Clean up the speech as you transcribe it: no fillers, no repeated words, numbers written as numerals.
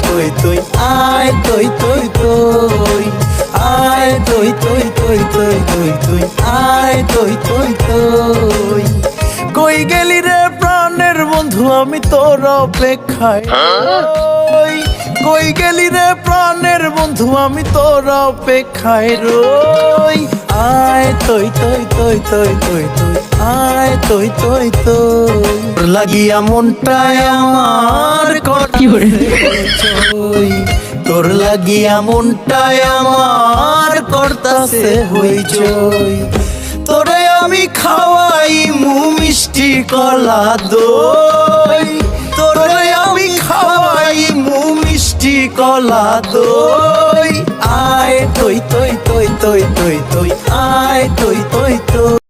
তৈ তৈ আয় তৈ তৈ তৈ আয় তৈ তৈ তৈ তৈ তৈ তৈ আয় তৈ তৈ তৈ। কই গেলি রে প্রাণের বন্ধু আমি তোর অপেক্ষায় রই। কই গেলি রে প্রাণের বন্ধু আমি তোর অপেক্ষায় রই। আয় তৈ তৈ তৈ তৈ তৈ তৈ আয় তৈ তৈ তৈ। তোর লাগিয়া মনটায় আমার করতাছে তোর লাগিয়া মনটায় আমার করতাছে হইচই। তোরে আমি খাওয়াই মু মিষ্টি কলা দই। তোরে আমি খাওয়াই মু মিষ্টি কলা দই। আয় তৈ তৈ তৈ তৈ তৈ আয় তৈ তৈ তৈ।